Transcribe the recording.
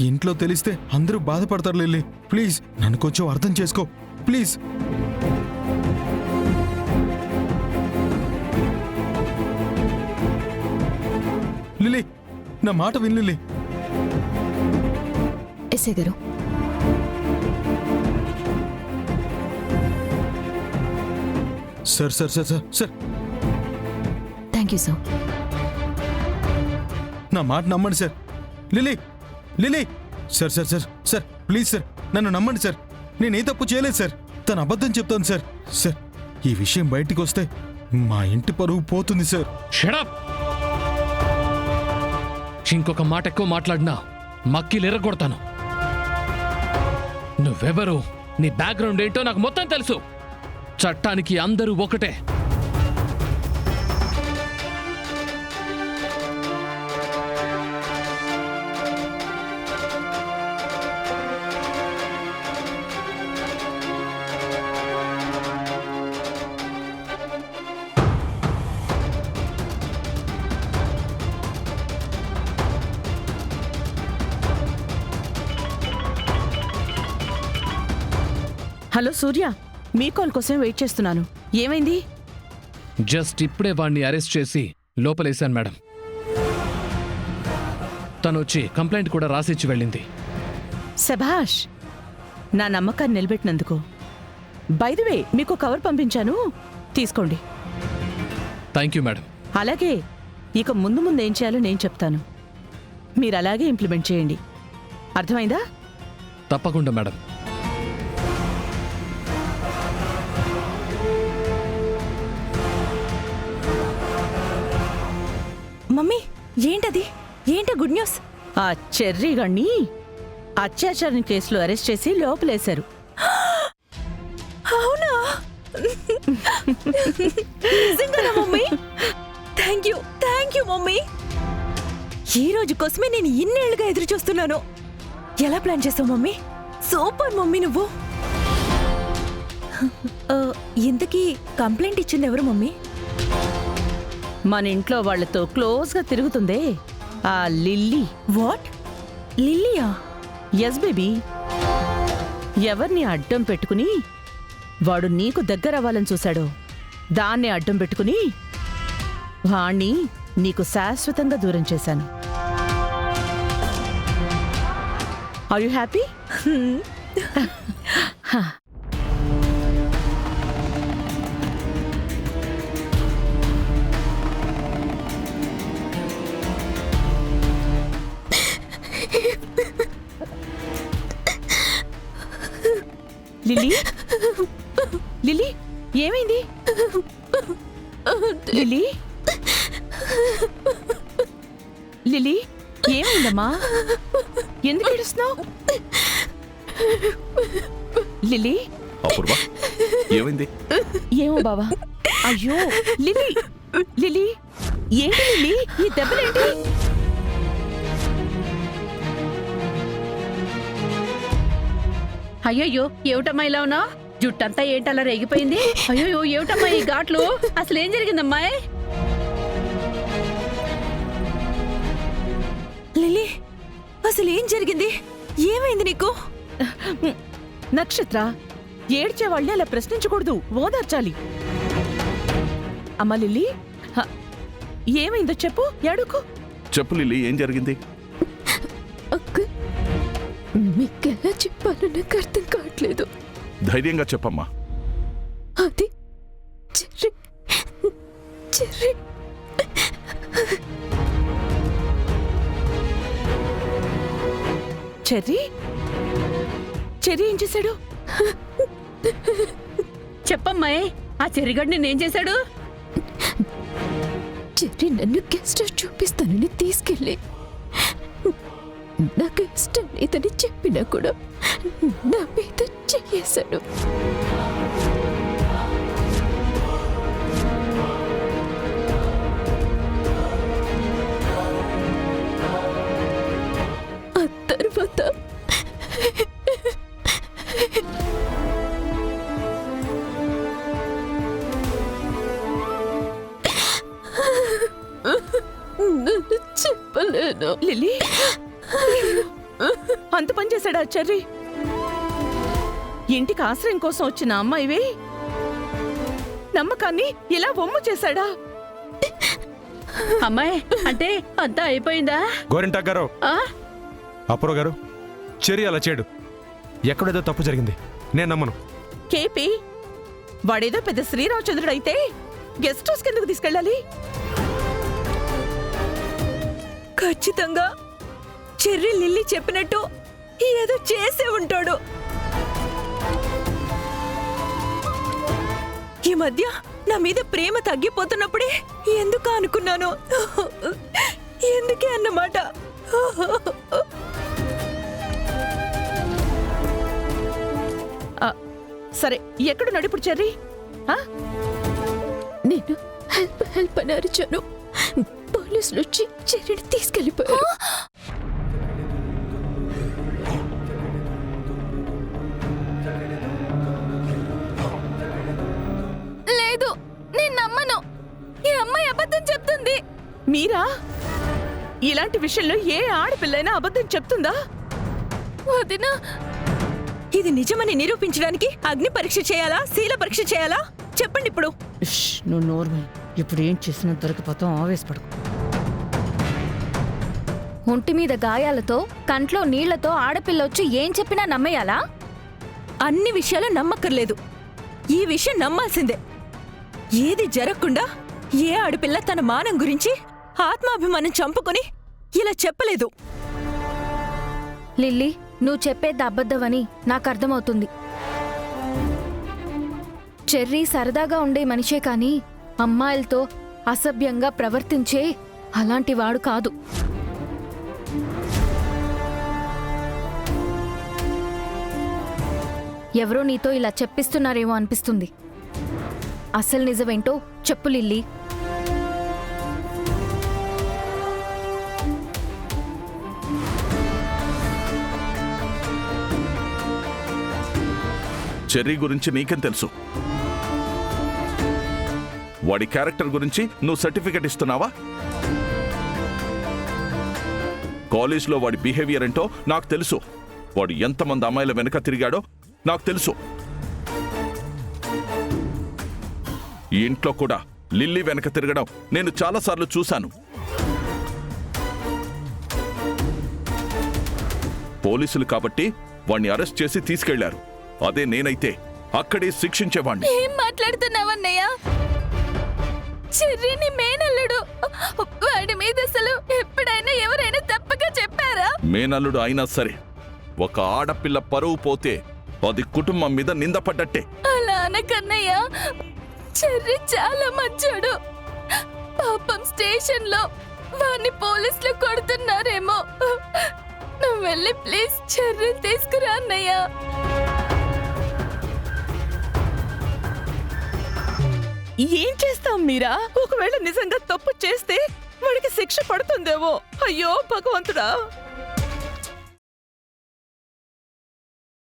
ఇంట్లో తెలిస్తే అందరూ బాధపడతారు లిల్లీ. ప్లీజ్ నన్ను కొంచెం అర్థం చేసుకో ప్లీజ్. లిల్లీ నా మాట విను లిల్లీ. ఎస్ఐ గారు, sir sir sir sir sir thank you sir. నా మాట నమ్మండి sir. Lily lily sir sir sir sir please sir నన్ను నమ్మండి సార్. నేనే తప్పు చేయలేదు సార్. తను అబద్ధం చెప్తాను సార్. సార్ ఈ విషయం బయటికి వస్తే మా ఇంటి పరువు పోతుంది సార్. Shut up. ఇంకొక మాట ఎక్కువ మాట్లాడినా మక్కిలు ఎర్రగొడతాను. నువ్వెవరు, నీ బ్యాక్గ్రౌండ్ ఏంటో నాకు మొత్తం తెలుసు. చట్టానికి అందరూ ఒకటే. హలో సూర్య, మీ కాల్ కోసం వెయిట్ చేస్తున్నాను. ఏమైంది? జస్ట్ ఇప్పుడే వాణ్ణి అరెస్ట్ చేసి లోపలేశాను మేడం. తను వచ్చి కంప్లైంట్ కూడా రాసిచ్చి వెళ్ళింది. శభాష్, నా నమ్మకాన్ని నిలబెట్టినందుకు. బై ది వే, మీకు కవర్ పంపించాను, తీసుకోండి. Thank you madam. అలాగే ఇక ముందు ముందు ఏం చేయాలో నేను చెప్తాను. మీరు అలాగే ఇంప్లిమెంట్ చేయండి. అర్థమైందా? తప్పకుండా మేడం. మమ్మీ, ఏంటది? ఏంటో గుడ్ న్యూస్? ఆ చెర్రీ గణ్ణి అత్యాచారం కేసులో అరెస్ట్ చేసి లోపలేశారు. అవునా? నిజంగానా మమ్మీ? Thank you mummy. ఈ రోజు కోసమే నేను ఇన్నేళ్లుగా ఎదురు చూస్తున్నాను. ఎలా ప్లాన్ చేసావు మమ్మీ? సూపర్ మమ్మీ నువ్వు. ఇంతకీ కంప్లైంట్ ఇచ్చింది ఎవరు మమ్మీ? మన ఇంట్లో వాళ్లతో క్లోజ్గా తిరుగుతుందే ఆ లిల్లీ. వాట్? లిల్లీయా? Yes baby. ఎవరిని అడ్డం పెట్టుకుని వాడు నీకు దగ్గరవ్వాలని చూశాడో దాన్ని అడ్డం పెట్టుకుని వాణ్ణి నీకు శాశ్వతంగా దూరం చేశాను. Are you happy? Lily, Lily ఏమైంది? లిల్లీ, లిల్లీ ఏమైందమ్మా? ఎందుకు ఏడుస్తున్నావు? లిల్లీ. అపూర్వ, ఏమైంది? ఏమో బావా. అయ్యో లిల్లీ, లిల్లీ ఏంటి లిల్లీ ఈ దెబ్బలేంటి? అయ్యయ్యో, ఏమిటమ్మా ఇలా ఉన్నా? జుట్టంతా ఏంటలా రేగిపోయింది? అయ్యో ఏమిటమ్మా ఈ ఘాట్లు? అసలు ఏం జరిగిందమ్మాయి? లిల్లీ, అసలు ఏం జరిగింది? ఏమైంది నీకు? నక్షత్ర, ఏడ్చే వాళ్ళని అలా ప్రశ్నించకూడదు, ఓదార్చాలి. అమ్మా లిల్లీ, ఏమైందో చెప్పు, ఏడుకు. చెప్పు లిల్లీ, ఏం జరిగింది? మీకెలా చెప్పాలో నాకు అర్థం కావట్లేదు. ధైర్యంగా చెప్పమ్మా. అది చెర్రీ. Cherry cherry? చెర్రీ ఏం చేశాడు? చెప్పమ్మాయి, ఆ చెరిగడ్ని నేనేం చేశాడు? చెర్రీ నన్ను గెస్ట్ హౌస్ చూపిస్తానని తీసుకెళ్ళి నాకు ఇష్టం లేదని చెప్పినా కూడా నా మీద చెయ్యేశాడు. ఆ తర్వాత చెప్పలేను. లిల్లీ అంత పని చేశాడా చెర్రీ? ఇంటికి ఆశ్రయం కోసం వచ్చిన అమ్మాయివి నమ్మకాన్ని ఇలా వమ్ము చేశాడా? అమ్మాయి అంటే అంతా అయిపోయిందా? గోరింటా గారు, ఆ? అప్రో గారు, చెర్రీ అలా చేయడు. ఎక్కడేదో తప్పు జరిగింది, నేను నమ్మను. కేపీ, వాడేదో పెద్ద శ్రీరామచంద్రుడు అయితే గెస్ట్ హౌస్ కిందకు తీసుకెళ్ళాలి. ఖచ్చితంగా చెర్రీ లిల్లీ చెప్పినట్టు ఏదో చేసే ఉంటాడు. ఈ మధ్య నా మీద ప్రేమ తగ్గిపోతున్నప్పుడే ఎందుకు అనుకున్నాను. ఎందుకే అన్నమాట. సరే, ఎక్కడున్నాడు ఇప్పుడు చెర్రీ? నేను హెల్ప్ అని అరిచాను. పోలీసులు వచ్చి చెర్రీని తీసుకెళ్ళిపోయారు. లేదు, నేను నమ్మను. ఈ అమ్మాయి అబద్ధం చెప్తుంది. మీరా? ఇలాంటి విషయంలో ఏ ఆడపిల్లైనా అబద్ధం చెప్తుందా? వదినా, ఇది నిజమని నిరూపించడానికి అగ్ని పరీక్ష చేయాలా, శీల పరీక్ష చేయాలా? చెప్పండి ఇప్పుడు. నువ్వు నోర్మల్. ఇప్పుడు ఏం చేసినా దొరికిపోతాం, ఆవేశపడకు. ఒంటి మీద గాయాలతో కంట్లో నీళ్లతో ఆడపిల్ల వచ్చి ఏం చెప్పినా నమ్మేయాలా? అన్ని విషయాలు నమ్మక్కర్లేదు, ఈ విషయం నమ్మాల్సిందే. ఏది జరగకుండా ఏ ఆడపిల్ల తన మానం గురించి ఆత్మాభిమానం చంపుకొని ఇలా చెప్పలేదు. లిల్లీ, నువ్వు చెప్పేది అబద్ధమని నాకు అర్థమవుతుంది. చెర్రీ సరదాగా ఉండే మనిషే కాని అమ్మాయిలతో అసభ్యంగా ప్రవర్తించే అలాంటి వాడు కాదు. ఎవరో నీతో ఇలా చెప్పిస్తున్నారేమో అనిపిస్తుంది. అసలు నిజమేంటో చెప్పు లిల్లీ. చెర్రీ గురించి నీకేం తెలుసు? వాడి క్యారెక్టర్ గురించి నువ్వు సర్టిఫికెట్ ఇస్తున్నావా? కాలేజ్లో వాడి బిహేవియర్ ఏంటో నాకు తెలుసు. వాడు ఎంతమంది అమ్మాయిల వెనక తిరిగాడో నాకు తెలుసు. ఈ ఇంట్లో కూడా లిల్లీ వెనక తిరగడం నేను చాలాసార్లు చూశాను. పోలీసులు కాబట్టి వాణ్ణి అరెస్ట్ చేసి తీసుకెళ్లారు. అదే నేనైతే అక్కడే శిక్షించేవాణ్ణి. ఏం మాట్లాడుతున్నావన్నయ్య? చెర్రీని మేనల్లుడు. వాడి మీద అసలు ఎప్పుడైనా ఎవరైనా తప్పగా చెప్పారా? మేనల్లుడు అయినా సరే ఒక ఆడపిల్ల పరువు పోతే అది కుటుంబం మీద నిందపడ్డట్టే. అలా అనకన్నయ్య, చెర్రీ చాలా మంచోడు. పాపం స్టేషన్లో వాడిని పోలీసులు కొడుతున్నారేమో. నువ్వు వెళ్ళి ప్లీజ్ చెర్రీ తీసుకురా అన్నయ్య. ఏం చేస్తాం మీరా? ఒకవేళ నిజంగా తప్పు చేస్తే వాడికి శిక్ష పడుతుందేమో. అయ్యో భగవంతుడా.